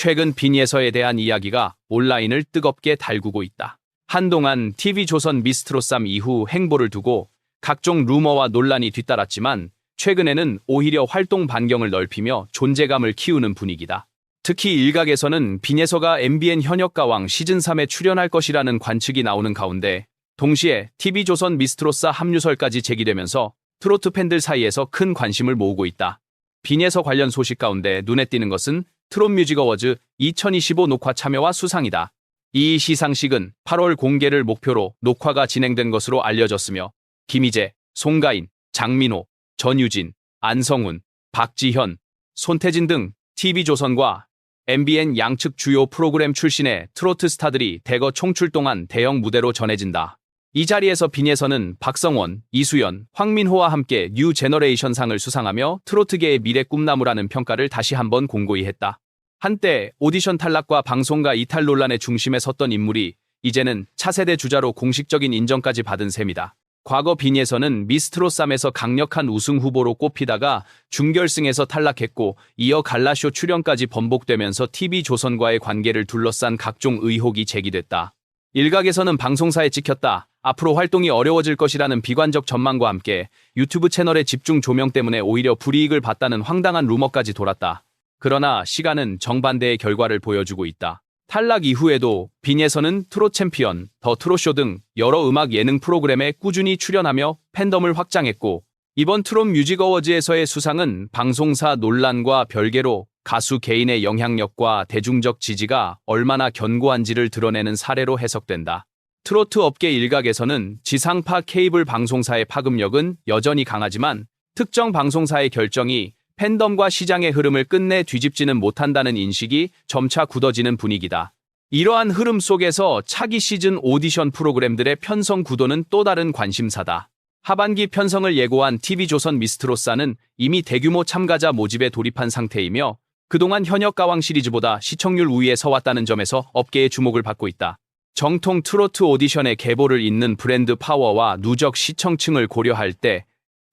최근 빈예서에 대한 이야기가 온라인을 뜨겁게 달구고 있다. 한동안 TV조선 미스트롯3 이후 행보를 두고 각종 루머와 논란이 뒤따랐지만 최근에는 오히려 활동 반경을 넓히며 존재감을 키우는 분위기다. 특히 일각에서는 빈예서가 MBN 현역가왕 시즌3에 출연할 것이라는 관측이 나오는 가운데 동시에 TV조선 미스트롯4 합류설까지 제기되면서 트로트 팬들 사이에서 큰 관심을 모으고 있다. 빈예서 관련 소식 가운데 눈에 띄는 것은 트롯뮤직 어워즈 2025 녹화 참여와 수상이다. 이 시상식은 8월 공개를 목표로 녹화가 진행된 것으로 알려졌으며 김희재, 송가인, 장민호, 전유진, 안성훈, 박지현, 손태진 등 TV조선과 MBN 양측 주요 프로그램 출신의 트로트 스타들이 대거 총출동한 대형 무대로 전해진다. 이 자리에서 빈예서는 박성원, 이수연, 황민호와 함께 뉴 제너레이션 상을 수상하며 트로트계의 미래 꿈나무라는 평가를 다시 한번 공고히 했다. 한때 오디션 탈락과 방송가 이탈 논란의 중심에 섰던 인물이 이제는 차세대 주자로 공식적인 인정까지 받은 셈이다. 과거 빈예서는 미스트롯3에서 강력한 우승 후보로 꼽히다가 준결승에서 탈락했고 이어 갈라쇼 출연까지 번복되면서 TV조선과의 관계를 둘러싼 각종 의혹이 제기됐다. 일각에서는 방송사에 찍혔다. 앞으로 활동이 어려워질 것이라는 비관적 전망과 함께 유튜브 채널의 집중 조명 때문에 오히려 불이익을 봤다는 황당한 루머까지 돌았다. 그러나 시간은 정반대의 결과를 보여주고 있다. 탈락 이후에도 빈예서는 트롯 챔피언, 더 트롯쇼 등 여러 음악 예능 프로그램에 꾸준히 출연하며 팬덤을 확장했고 이번 트롯 뮤직 어워즈에서의 수상은 방송사 논란과 별개로 가수 개인의 영향력과 대중적 지지가 얼마나 견고한지를 드러내는 사례로 해석된다. 트로트 업계 일각에서는 지상파 케이블 방송사의 파급력은 여전히 강하지만 특정 방송사의 결정이 팬덤과 시장의 흐름을 끝내 뒤집지는 못한다는 인식이 점차 굳어지는 분위기다. 이러한 흐름 속에서 차기 시즌 오디션 프로그램들의 편성 구도는 또 다른 관심사다. 하반기 편성을 예고한 TV조선 미스트롯사는 이미 대규모 참가자 모집에 돌입한 상태이며 그동안 현역가왕 시리즈보다 시청률 우위에 서왔다는 점에서 업계의 주목을 받고 있다. 정통 트로트 오디션의 계보를 잇는 브랜드 파워와 누적 시청층을 고려할 때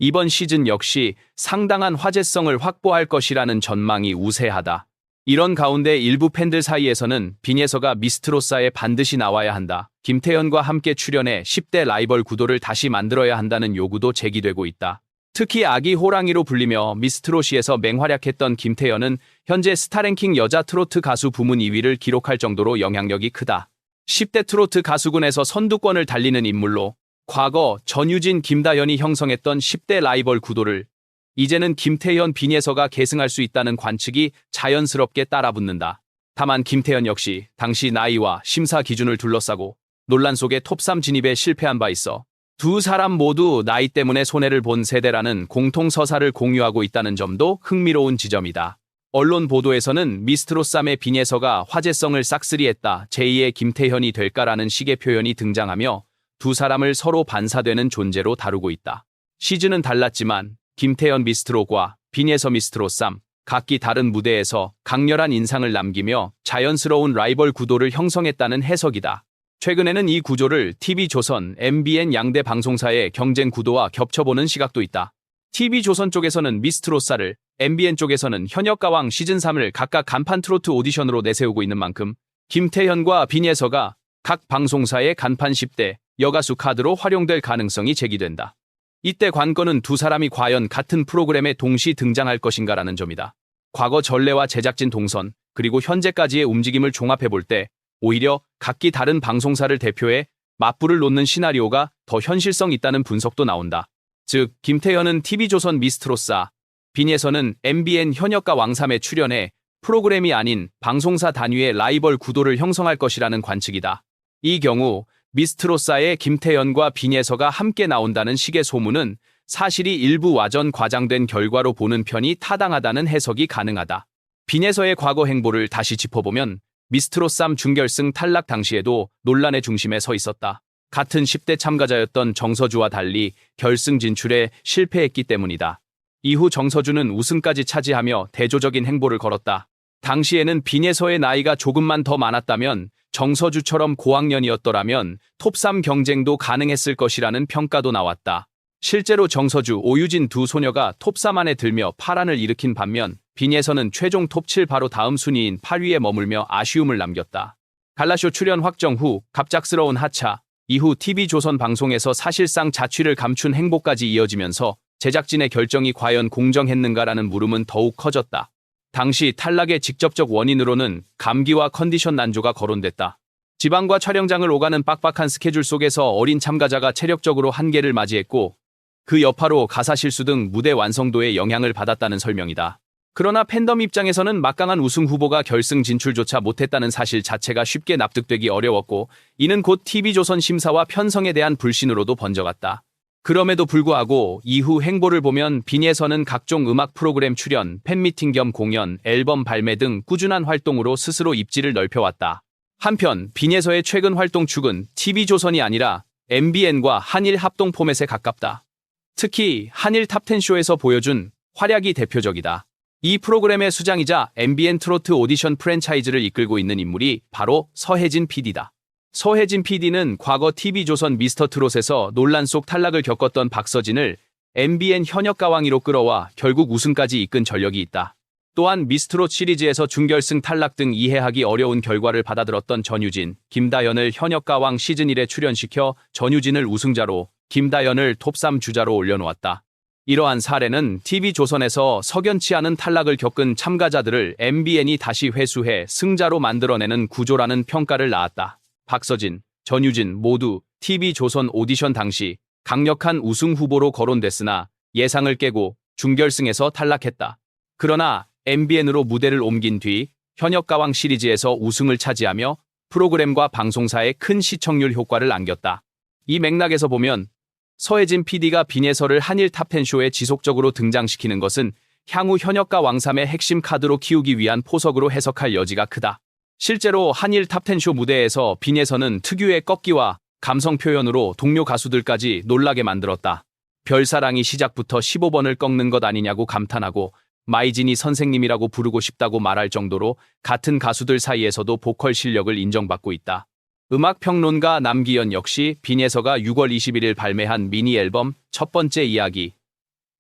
이번 시즌 역시 상당한 화제성을 확보할 것이라는 전망이 우세하다. 이런 가운데 일부 팬들 사이에서는 빈예서가 미스트롯사에 반드시 나와야 한다. 김태현과 함께 출연해 10대 라이벌 구도를 다시 만들어야 한다는 요구도 제기되고 있다. 특히 아기 호랑이로 불리며 미스트롯시에서 맹활약했던 김태현은 현재 스타랭킹 여자 트로트 가수 부문 2위를 기록할 정도로 영향력이 크다. 10대 트로트 가수군에서 선두권을 달리는 인물로 과거 전유진, 김다현이 형성했던 10대 라이벌 구도를 이제는 김태현, 빈예서가 계승할 수 있다는 관측이 자연스럽게 따라붙는다. 다만 김태현 역시 당시 나이와 심사 기준을 둘러싸고 논란 속에 톱3 진입에 실패한 바 있어 두 사람 모두 나이 때문에 손해를 본 세대라는 공통서사를 공유하고 있다는 점도 흥미로운 지점이다. 언론 보도에서는 미스트롯3의 빈예서가 화제성을 싹쓸이했다. 제2의 김태현이 될까라는 식의 표현이 등장하며 두 사람을 서로 반사되는 존재로 다루고 있다. 시즌은 달랐지만 김태현 미스트롯과 빈예서 미스트롯3 각기 다른 무대에서 강렬한 인상을 남기며 자연스러운 라이벌 구도를 형성했다는 해석이다. 최근에는 이 구조를 TV조선, MBN 양대 방송사의 경쟁 구도와 겹쳐보는 시각도 있다. TV조선 쪽에서는 미스트롯사를, MBN 쪽에서는 현역가왕 시즌3을 각각 간판 트로트 오디션으로 내세우고 있는 만큼 김태현과 빈예서가 각 방송사의 간판 10대 여가수 카드로 활용될 가능성이 제기된다. 이때 관건은 두 사람이 과연 같은 프로그램에 동시 등장할 것인가라는 점이다. 과거 전례와 제작진 동선, 그리고 현재까지의 움직임을 종합해볼 때 오히려 각기 다른 방송사를 대표해 맞불을 놓는 시나리오가 더 현실성 있다는 분석도 나온다. 즉, 김태현은 TV조선 미스트롯사, 빈예서는 MBN 현역가 왕삼에 출연해 프로그램이 아닌 방송사 단위의 라이벌 구도를 형성할 것이라는 관측이다. 이 경우 미스트롯사의 김태현과 빈예서가 함께 나온다는 식의 소문은 사실이 일부 와전 과장된 결과로 보는 편이 타당하다는 해석이 가능하다. 빈예서의 과거 행보를 다시 짚어보면 미스트롯3 준결승 탈락 당시에도 논란의 중심에 서 있었다. 같은 10대 참가자였던 정서주와 달리 결승 진출에 실패했기 때문이다. 이후 정서주는 우승까지 차지하며 대조적인 행보를 걸었다. 당시에는 빈예서의 나이가 조금만 더 많았다면 정서주처럼 고학년이었더라면 톱3 경쟁도 가능했을 것이라는 평가도 나왔다. 실제로 정서주, 오유진 두 소녀가 톱3 안에 들며 파란을 일으킨 반면 빈예선은 최종 톱7 바로 다음 순위인 8위에 머물며 아쉬움을 남겼다. 갈라쇼 출연 확정 후 갑작스러운 하차, 이후 TV조선 방송에서 사실상 자취를 감춘 행보까지 이어지면서 제작진의 결정이 과연 공정했는가라는 물음은 더욱 커졌다. 당시 탈락의 직접적 원인으로는 감기와 컨디션 난조가 거론됐다. 지방과 촬영장을 오가는 빡빡한 스케줄 속에서 어린 참가자가 체력적으로 한계를 맞이했고 그 여파로 가사 실수 등 무대 완성도에 영향을 받았다는 설명이다. 그러나 팬덤 입장에서는 막강한 우승 후보가 결승 진출조차 못했다는 사실 자체가 쉽게 납득되기 어려웠고 이는 곧 TV조선 심사와 편성에 대한 불신으로도 번져갔다. 그럼에도 불구하고 이후 행보를 보면 빈예선은 각종 음악 프로그램 출연, 팬미팅 겸 공연, 앨범 발매 등 꾸준한 활동으로 스스로 입지를 넓혀왔다. 한편 빈예서의 최근 활동 축은 TV조선이 아니라 MBN과 한일 합동 포맷에 가깝다. 특히 한일 탑10쇼에서 보여준 활약이 대표적이다. 이 프로그램의 수장이자 MBN 트로트 오디션 프랜차이즈를 이끌고 있는 인물이 바로 서혜진 PD다. 서혜진 PD는 과거 TV조선 미스터트롯에서 논란 속 탈락을 겪었던 박서진을 MBN 현역 가왕이로 끌어와 결국 우승까지 이끈 전력이 있다. 또한 미스트롯 시리즈에서 준결승 탈락 등 이해하기 어려운 결과를 받아들었던 전유진, 김다연을 현역 가왕 시즌1에 출연시켜 전유진을 우승자로, 김다연을 톱3 주자로 올려놓았다. 이러한 사례는 TV조선에서 석연치 않은 탈락을 겪은 참가자들을 MBN이 다시 회수해 승자로 만들어내는 구조라는 평가를 낳았다. 박서진, 전유진 모두 TV조선 오디션 당시 강력한 우승 후보로 거론됐으나 예상을 깨고 준결승에서 탈락했다. 그러나 MBN으로 무대를 옮긴 뒤 현역 가왕 시리즈에서 우승을 차지하며 프로그램과 방송사에 큰 시청률 효과를 안겼다. 이 맥락에서 보면 서혜진 PD가 빈예서를 한일 탑10쇼에 지속적으로 등장시키는 것은 향후 현역가 왕삼의 핵심 카드로 키우기 위한 포석으로 해석할 여지가 크다. 실제로 한일 탑10쇼 무대에서 빈예서는 특유의 꺾기와 감성 표현으로 동료 가수들까지 놀라게 만들었다. 별사랑이 시작부터 15번을 꺾는 것 아니냐고 감탄하고 마이진이 선생님이라고 부르고 싶다고 말할 정도로 같은 가수들 사이에서도 보컬 실력을 인정받고 있다. 음악평론가 남기현 역시 빈예서가 6월 21일 발매한 미니 앨범 첫 번째 이야기,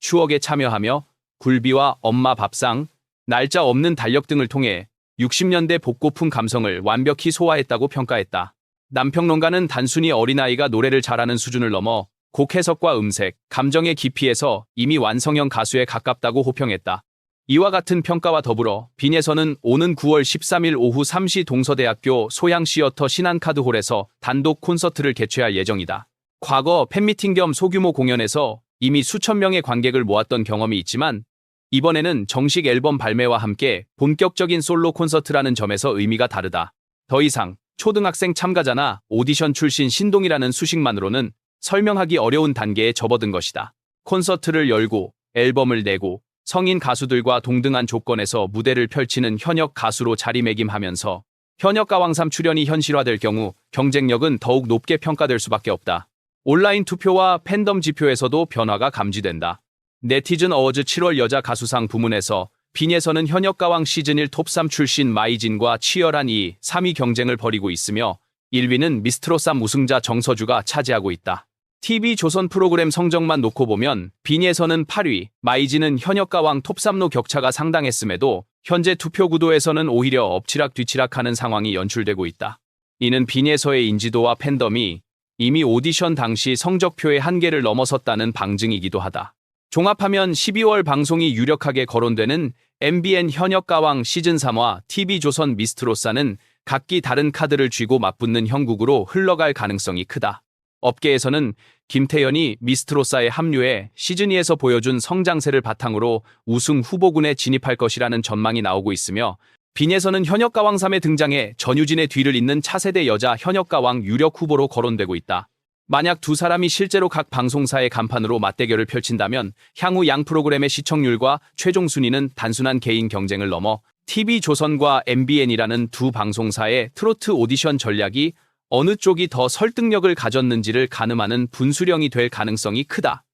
추억에 참여하며 굴비와 엄마 밥상, 날짜 없는 달력 등을 통해 60년대 복고풍 감성을 완벽히 소화했다고 평가했다. 남평론가는 단순히 어린아이가 노래를 잘하는 수준을 넘어 곡 해석과 음색, 감정의 깊이에서 이미 완성형 가수에 가깝다고 호평했다. 이와 같은 평가와 더불어 빈예서는 오는 9월 13일 오후 3시 동서대학교 소양시어터 신한카드홀에서 단독 콘서트를 개최할 예정이다. 과거 팬미팅 겸 소규모 공연에서 이미 수천 명의 관객을 모았던 경험이 있지만 이번에는 정식 앨범 발매와 함께 본격적인 솔로 콘서트라는 점에서 의미가 다르다. 더 이상 초등학생 참가자나 오디션 출신 신동이라는 수식만으로는 설명하기 어려운 단계에 접어든 것이다. 콘서트를 열고 앨범을 내고 성인 가수들과 동등한 조건에서 무대를 펼치는 현역 가수로 자리매김하면서 현역 가왕삼 출연이 현실화될 경우 경쟁력은 더욱 높게 평가될 수밖에 없다. 온라인 투표와 팬덤 지표에서도 변화가 감지된다. 네티즌 어워즈 7월 여자 가수상 부문에서 빈예서는 현역 가왕 시즌1 톱3 출신 마이진과 치열한 2, 3위 경쟁을 벌이고 있으며 1위는 미스트롯3 우승자 정서주가 차지하고 있다. TV조선 프로그램 성적만 놓고 보면 빈예서는 8위, 마이진은 현역 가왕 톱3로 격차가 상당했음에도 현재 투표 구도에서는 오히려 엎치락뒤치락하는 상황이 연출되고 있다. 이는 빈예서의 인지도와 팬덤이 이미 오디션 당시 성적표의 한계를 넘어섰다는 방증이기도 하다. 종합하면 12월 방송이 유력하게 거론되는 MBN 현역 가왕 시즌3와 TV조선 미스트롯사는 각기 다른 카드를 쥐고 맞붙는 형국으로 흘러갈 가능성이 크다. 업계에서는 김태현이 미스트롯사에 합류해 시즌2에서 보여준 성장세를 바탕으로 우승 후보군에 진입할 것이라는 전망이 나오고 있으며 빈예서는 현역 가왕 3에 등장해 전유진의 뒤를 잇는 차세대 여자 현역 가왕 유력 후보로 거론되고 있다. 만약 두 사람이 실제로 각 방송사의 간판으로 맞대결을 펼친다면 향후 양 프로그램의 시청률과 최종 순위는 단순한 개인 경쟁을 넘어 TV조선과 MBN이라는 두 방송사의 트로트 오디션 전략이 어느 쪽이 더 설득력을 가졌는지를 가늠하는 분수령이 될 가능성이 크다.